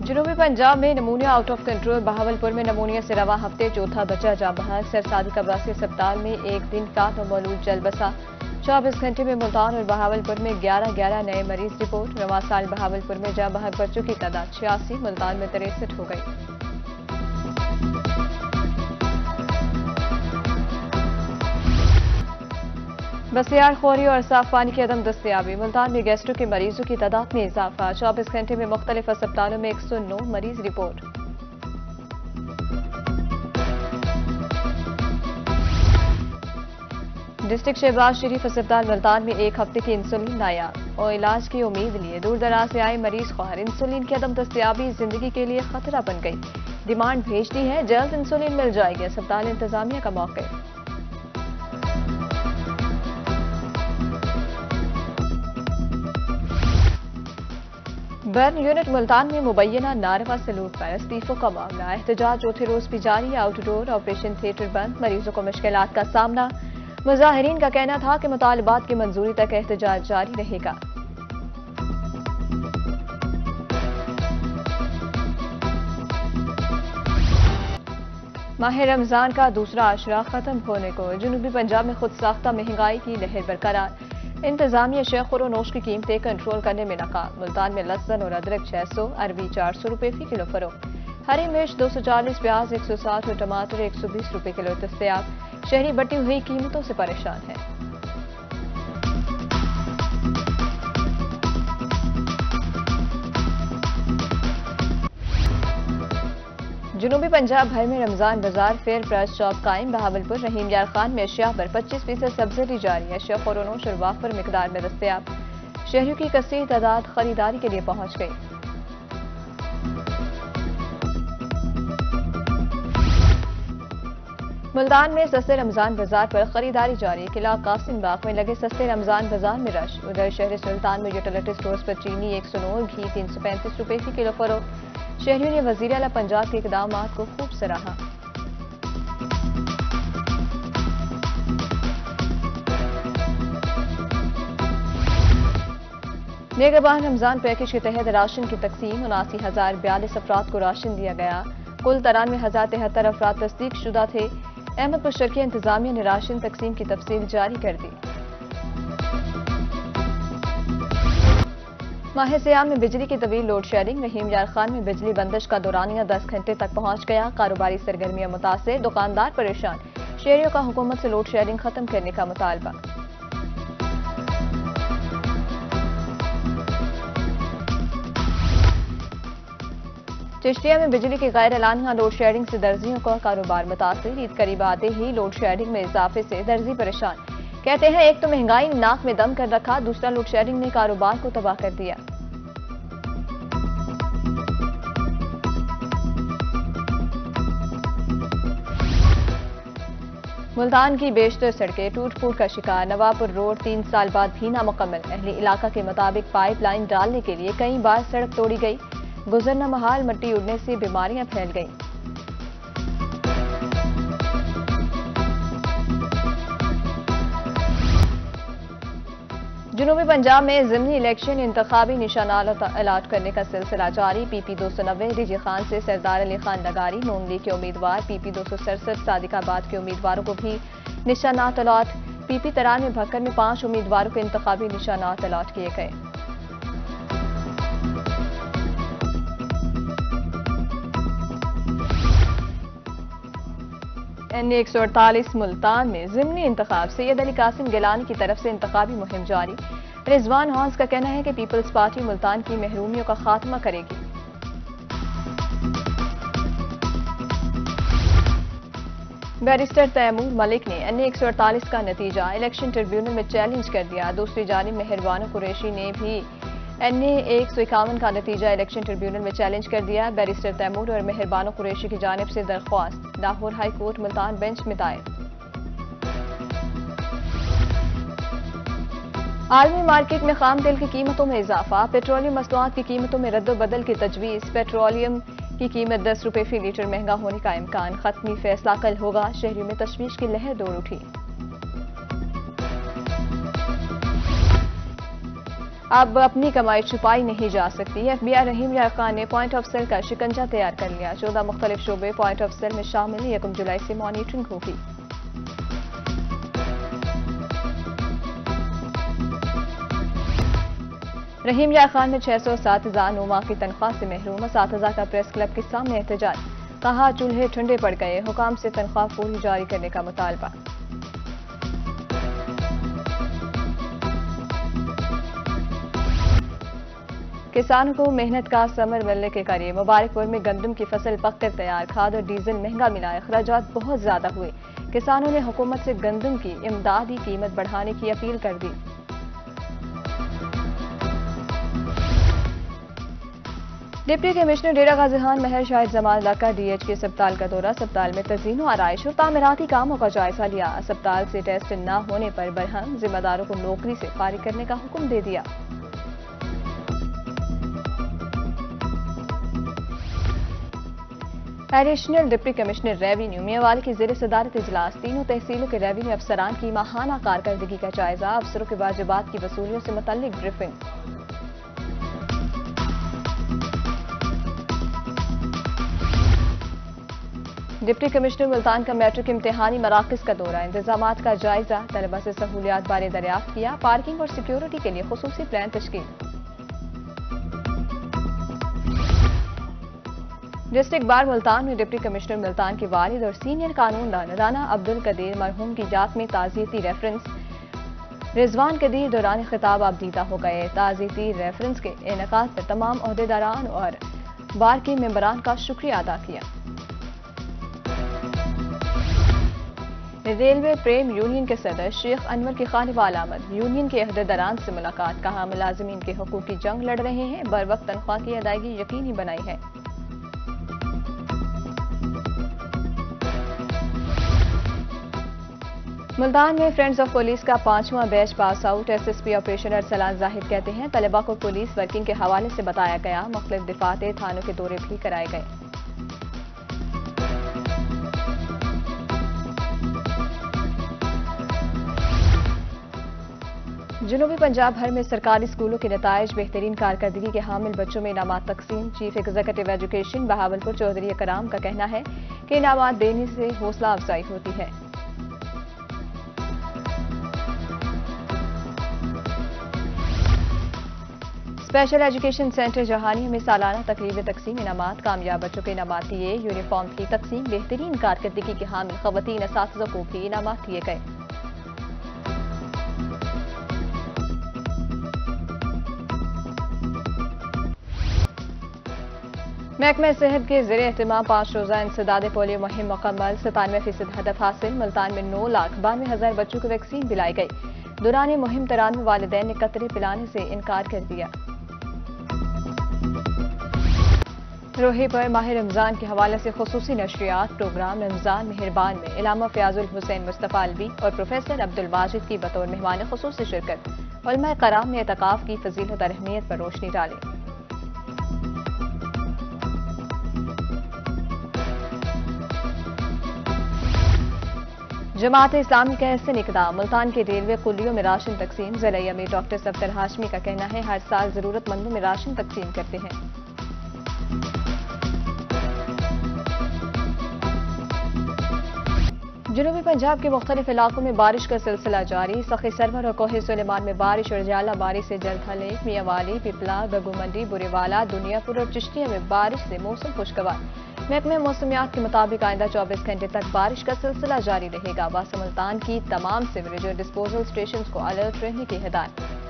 जनूबी पंजाब में नमूनिया out of control. Bahawalpur में नमूनिया से रवा हफ्ते चौथा बच्चा जाँ बहक। सरसादिक अब्बासी अस्पताल में एक दिन का नमूलूद जल बसा। 24 घंटे में मुल्तान और बहावलपुर में 11 नए मरीज रिपोर्ट। रवा साल बहावलपुर में जाँ बहक बच्चों की तादाद 86, मुल्तान में 63 हो गई। बसियार खोरी और साफ पानी की अदम दस्तयाबी। मुल्तान में गैस्ट्रो के मरीजों की तादाद में इजाफा। 24 घंटे में मुख्तलिफ अस्पतालों में 109 मरीज रिपोर्ट। डिस्ट्रिक्ट शहबाज शरीफ अस्पताल मुल्तान में एक हफ्ते की इंसुलिन नायाब और इलाज की उम्मीद लिए दूर दराज से आए मरीज ख्वार। इंसुलिन की अदम दस्तयाबी जिंदगी के लिए खतरा बन गई। डिमांड भेज दी है, जल्द इंसुलिन मिल जाएगी। अस्पताल इंतजामिया का मौके। बर्न यूनिट मुल्तान में मुबैना नारवा सलूक पर इस्तीफों का मामला। एहतजाज चौथे रोज भी जारी। आउटडोर ऑपरेशन थिएटर बंद। मरीजों को मुश्किलात का सामना। मुजाहिरीन का कहना था कि मुतालबात की मंजूरी तक एहतजाज जारी रहेगा। माह रमजान का दूसरा आशरा खत्म होने को। जनूबी पंजाब में खुद साख्ता महंगाई की लहर बरकरार। इंतजामिया शेख और नोश की कीमतें कंट्रोल करने में नाकाम। मुल्तान में लहसुन और अदरक 600, अरबी 400 रुपए फी किलो फरोख्त। हरी मिर्च 240, प्याज 160 और टमाटर 120 रुपए किलो दस्तयाब। शहरी बढ़ती हुई कीमतों से परेशान है। जनूबी पंजाब भर में रमजान बाजार फेयर प्राइस शॉप कायम। बहावलपुर रहीम यार खान में अशिया पर 25% सब्सिडी जारी। अशिया खोरोनोश और वाफर मिकदार में दस्तयाब। शहरियों की कसीर तादाद खरीदारी के लिए पहुंच गई। मुल्तान में सस्ते रमजान बाजार पर खरीदारी जारी। किला कासिम बाग में लगे सस्ते रमजान बाजार में रश। उधर शहर सुल्तान में यूटिलिटी स्टोर्स पर चीनी 109, घी 335 रुपए फी किलो फरोख्त। शहरियों ने वजीर आला पंजाब के इकदामात को खूब सराहा। निगहबान रमजान पैकेज के तहत राशन की तकसीम। 79,042 अफराद को राशन दिया गया। कुल 93,073 अफराद तस्दीक शुदा थे। अहमदपुर शर्किया इंतजामिया ने राशन तकसीम की तफसील जारी कर दी। माह सियाम में बिजली की तवील लोड शेडिंग। रहीम यार खान में बिजली बंदिश का दौरानिया 10 घंटे तक पहुंच गया। कारोबारी सरगर्मियां मुतासिर, दुकानदार परेशान। शहरियों का हुकूमत से लोड शेडिंग खत्म करने का मुतालबा। चिश्तिया में बिजली की गैर एलानिया लोड शेडिंग से दर्जियों का कारोबार मुतासिर। ईद करीब आते ही लोड शेडिंग में इजाफे से दर्जी परेशान। कहते हैं एक तो महंगाई नाक में दम कर रखा, दूसरा लोड शेडिंग ने कारोबार को तबाह कर दिया। मुल्तान की बेशतर सड़कें टूट फूट का शिकार। नवापुर रोड 3 साल बाद भी नामुकम्मल। अहले इलाका के मुताबिक पाइपलाइन डालने के लिए कई बार सड़क तोड़ी गई। गुजरना महाल, मिट्टी उड़ने से बीमारियां फैल गईं। जनूबी पंजाब में ज़िमनी इलेक्शन इंतखाबी निशानात अलाट करने का सिलसिला जारी। PP 290 रिजी खान से सरदार अली खान लगारी नून लीग के उम्मीदवार। PP 267 सादिकाबाद के उम्मीदवारों को भी निशानात अलाट। PP तरान में भक्कर में 5 उम्मीदवारों को इंतखाबी निशानात अलाट किए गए। NA 148 मुल्तान में ज़िमनी इंतखाब। सैयद अली कासिम गिलानी की तरफ से इंतखाबी मुहिम जारी। रिजवान हॉस का कहना है कि पीपल्स पार्टी मुल्तान की महरूमियों का खात्मा करेगी। बैरिस्टर तैमूर मलिक ने NA 148 का नतीजा इलेक्शन ट्रिब्यूनल में चैलेंज कर दिया। दूसरी जानिब मेहरबानो कुरैशी ने भी NA 151 का नतीजा इलेक्शन ट्रिब्यूनल में चैलेंज कर दिया। बैरिस्टर तैमूर और मेहरबानो कुरैशी की जानिब से दरख्वास्त Lahore high court Multan bench में दायर। आलमी मार्केट में खाम तेल की कीमतों में इजाफा। पेट्रोलियम मसनूआत की कीमतों में रद्द-बदल की तजवीज़। पेट्रोलियम की कीमत 10 रुपए फी लीटर महंगा होने का इम्कान। खत्मी फैसला कल होगा। शहरियों में तशवीश की लहर दौड़ उठी। अब अपनी कमाई छुपाई नहीं जा सकती। FBI रहीम यार खान ने पॉइंट ऑफ सेल का शिकंजा तैयार कर लिया। 14 मुख्तलिफ शोबे पॉइंट ऑफ सेल में शामिल। 1 जुलाई से मॉनिटरिंग होगी। रहीम यार खान में 607,000 नुमा की तनख्वाह से महरूम। असातिज़ा का प्रेस क्लब के सामने एहतजाज। कहा चूल्हे ठंडे पड़ गए, हुकाम से तनख्वाह पूरी जारी करने का मुतालबा। किसानों को मेहनत का समर मिलने के करीब। मुबारकपुर में गंदम की फसल पककर तैयार। खाद और डीजल महंगा मिला। अखराजात बहुत ज्यादा हुए। किसानों ने हुकूमत से गंदम की इमदादी कीमत बढ़ाने की अपील कर दी। डिप्टी कमिश्नर डेरा गाजी खान महर शाहिद जमाल का DHK अस्पताल का दौरा। अस्पताल में तज़ीन व आराइश और तामीराती कामों का जायजा लिया। अस्पताल से टेस्ट न होने पर बरहम जिम्मेदारों को नौकरी से फारिग करने का हुक्म दे दिया। Additional deputy commissioner revenue Mianwali की ज़ेर सदारत इजलास। तीनों तहसीलों के रेवेन्यू अफसरान की माहाना कारकर्दगी का जायजा। अफसरों के वाजिबात की वसूलियों से मुतल्लिक ब्रीफिंग। डिप्टी कमिश्नर मुल्तान का मैट्रिक इम्तिहानी मराकज़ का दौरा। इंतजामात का जायजा। तलबा से सहूलियात बारे दरियाफ्त किया। पार्किंग और सिक्योरिटी के लिए खुसूसी प्लान तश्कील। डिस्ट्रिक्ट बार मुल्तान में डिप्टी कमिश्नर मुल्तान के वालिद और सीनियर कानूनदान राना अब्दुल कदीर मरहूम की याद में ताज़ियती रेफरेंस। रिजवान कदीर दौरान खिताब आबदीदा हो गए। ताज़ियती रेफरेंस के इनेकाद पर तमाम ओहदेदारान और बार के मेंबरान का शुक्रिया अदा किया। रेलवे प्रेम यूनियन के सदर शेख अनवर की खानिवाल आमद। यूनियन के अहदेदारान से मुलाकात। कहा मुलाजिमीन के हकूक की जंग लड़ रहे हैं, बर वक्त तनख्वाह की अदायगी यकीनी बनाई है। मुल्तान में फ्रेंड्स ऑफ पुलिस का 5वां batch pass out. SSP operation Arsalan Zahid कहते हैं तलबा को पुलिस वर्किंग के हवाले से बताया गया। मुख्तलिफ दिफाते थानों के दौरे भी कराए गए। जनूबी पंजाब भर में सरकारी स्कूलों के नताइज। बेहतरीन कारकर्दगी के हामिल बच्चों में इनामात तकसीम। Chief executive education Bahawalpur Chaudhry Karam का कहना है कि इनामात देने से हौसला अफजाई होती है। स्पेशल एजुकेशन सेंटर जहानिया में सालाना तकरीब तकसीम इनामात। कामयाब बच्चों के इनामात दिए। यूनिफॉर्म की तकसीम। बेहतरीन कारकर्दगी के हामिल खवातीन असातिज़ा को भी इनामात दिए गए। महकमा सेहत के ज़रिए एहतमाम 5 रोज़ा इंसदाद पोलियो मुहिम मुकम्मल। 97% हदफ हासिल। मुल्तान में 9,92,000 बच्चों को वैक्सीन पिलाई गई। दौरान मुहिम 93 वालिदैन ने कतरे पिलाने से इनकार कर दिया। रोहे पर माह रमजान के हवाले से खुसूसी नशरियात। प्रोग्राम रमजान मेहरबान में इलामा फयाजुल हुसैन मुस्तफा अलवी और प्रोफेसर अब्दुल माजिद की बतौर मेहमान खुसूसी शिरकत। उलमा कराम ने एतकाफ की फजीलत और अहमियत पर रोशनी डाली। जमात इस्लामी का ऐसे इक़दाम। मुल्तान के रेलवे कुलियों में राशन तकसीम। ज़िला अमीर डॉक्टर सफदर हाशमी का कहना है हर साल जरूरतमंदों में राशन तकसीम करते हैं। जनूबी पंजाब के मुख्तलिफ इलाकों में बारिश का सिलसिला जारी। सखी सरवर और कोहे सुलेमान में बारिश और जाला बारिश से जलथा लेक, मियांवाली, पिपला, बगुमंडी, बुरेवाला, दुनियापुर और चिश्तिया में बारिश से मौसम खुशगवार। महकमे मौसमियात के मुताबिक आइंदा 24 घंटे तक बारिश का सिलसिला जारी रहेगा। वासा मुल्तान की तमाम सीवरेज और डिस्पोजल स्टेशन को अलर्ट रहने की हिदायत।